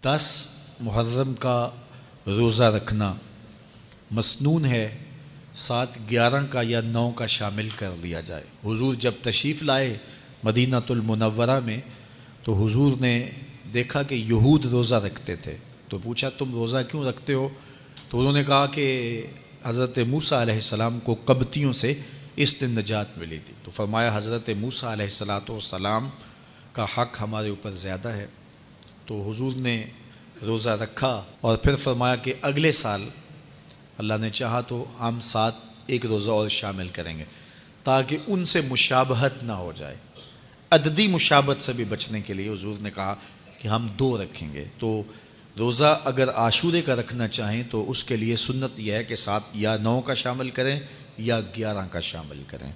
10 محرم کا روزہ رکھنا مسنون ہے، ساتھ 11 کا یا 9 کا شامل کر لیا جائے۔ حضور جب تشریف لائے مدینہ المنورہ میں تو حضور نے دیکھا کہ یہود روزہ رکھتے تھے، تو پوچھا تم روزہ کیوں رکھتے ہو؟ تو انہوں نے کہا کہ حضرت موسیٰ علیہ السلام کو قبطیوں سے اس دن نجات ملی تھی۔ تو فرمایا حضرت موسیٰ علیہ السلام کا حق ہمارے اوپر زیادہ ہے۔ تو حضور نے روزہ رکھا اور پھر فرمایا کہ اگلے سال اللہ نے چاہا تو ہم ساتھ ایک روزہ اور شامل کریں گے، تاکہ ان سے مشابہت نہ ہو جائے۔ عددی مشابہت سے بھی بچنے کے لیے حضور نے کہا کہ ہم 2 رکھیں گے۔ تو روزہ اگر عاشورے کا رکھنا چاہیں تو اس کے لیے سنت یہ ہے کہ ساتھ یا 9 کا شامل کریں یا 11 کا شامل کریں۔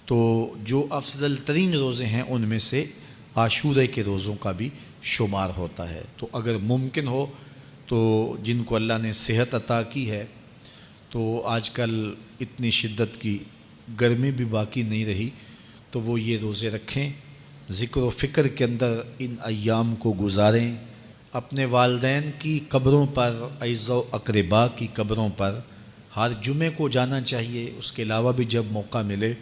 تو جو افضل ترین روزے ہیں ان میں سے عاشورے کے روزوں کا بھی شمار ہوتا ہے۔ تو اگر ممکن ہو تو جن کو اللہ نے صحت عطا کی ہے، تو آج کل اتنی شدت کی گرمی بھی باقی نہیں رہی، تو وہ یہ روزے رکھیں، ذکر و فکر کے اندر ان ایام کو گزاریں، اپنے والدین کی قبروں پر، اعزاء و اقرباء کی قبروں پر ہر جمعے کو جانا چاہیے۔ اس کے علاوہ بھی جب موقع ملے،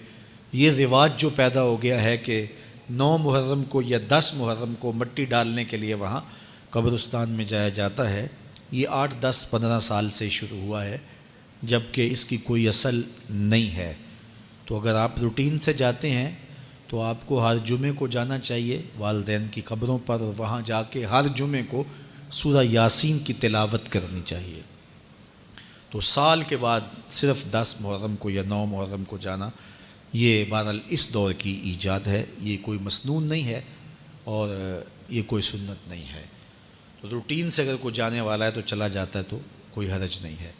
یہ رواج جو پیدا ہو گیا ہے کہ 9 محرم کو یا 10 محرم کو مٹی ڈالنے کے لیے وہاں قبرستان میں جایا جاتا ہے، یہ 8 10 15 سال سے شروع ہوا ہے، جبکہ اس کی کوئی اصل نہیں ہے۔ تو اگر آپ روٹین سے جاتے ہیں تو آپ کو ہر جمعے کو جانا چاہیے والدین کی قبروں پر، اور وہاں جا کے ہر جمعے کو سورہ یاسین کی تلاوت کرنی چاہیے۔ تو سال کے بعد صرف 10 محرم کو یا 9 محرم کو جانا، یہ بہرحال اس دور کی ایجاد ہے، یہ کوئی مسنون نہیں ہے اور یہ کوئی سنت نہیں ہے۔ تو روٹین سے اگر کوئی جانے والا ہے تو چلا جاتا ہے تو کوئی حرج نہیں ہے۔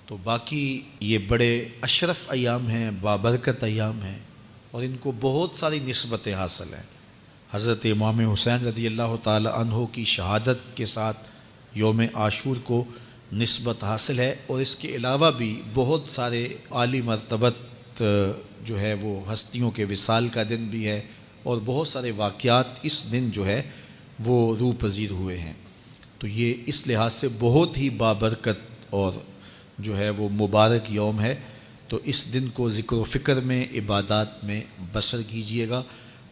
تو باقی یہ بڑے اشرف ایام ہیں، بابرکت ایام ہیں، اور ان کو بہت ساری نسبتیں حاصل ہیں۔ حضرت امام حسین رضی اللہ تعالی عنہ کی شہادت کے ساتھ یوم عاشور کو نسبت حاصل ہے، اور اس کے علاوہ بھی بہت سارے عالی مرتبت جو ہے وہ ہستیوں کے وصال کا دن بھی ہے، اور بہت سارے واقعات اس دن جو ہے وہ روح پذیر ہوئے ہیں۔ تو یہ اس لحاظ سے بہت ہی بابرکت اور جو ہے وہ مبارک یوم ہے۔ تو اس دن کو ذکر و فکر میں، عبادات میں بسر کیجئے گا،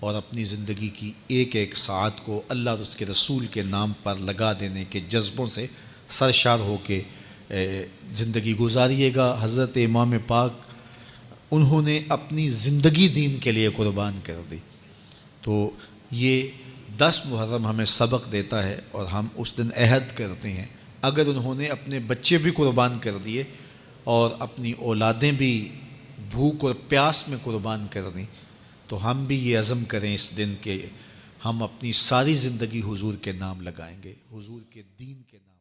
اور اپنی زندگی کی ایک ایک ساعت کو اللہ اور اس کے رسول کے نام پر لگا دینے کے جذبوں سے سرشار ہو کے زندگی گزاریے گا۔ حضرت امام پاک انہوں نے اپنی زندگی دین کے لیے قربان کر دی۔ تو یہ 10 محرم ہمیں سبق دیتا ہے، اور ہم اس دن عہد کرتے ہیں اگر انہوں نے اپنے بچے بھی قربان کر دیے اور اپنی اولادیں بھی بھوک اور پیاس میں قربان کر دیں، تو ہم بھی یہ عزم کریں اس دن کہ ہم اپنی ساری زندگی حضور کے نام لگائیں گے، حضور کے دین کے نام۔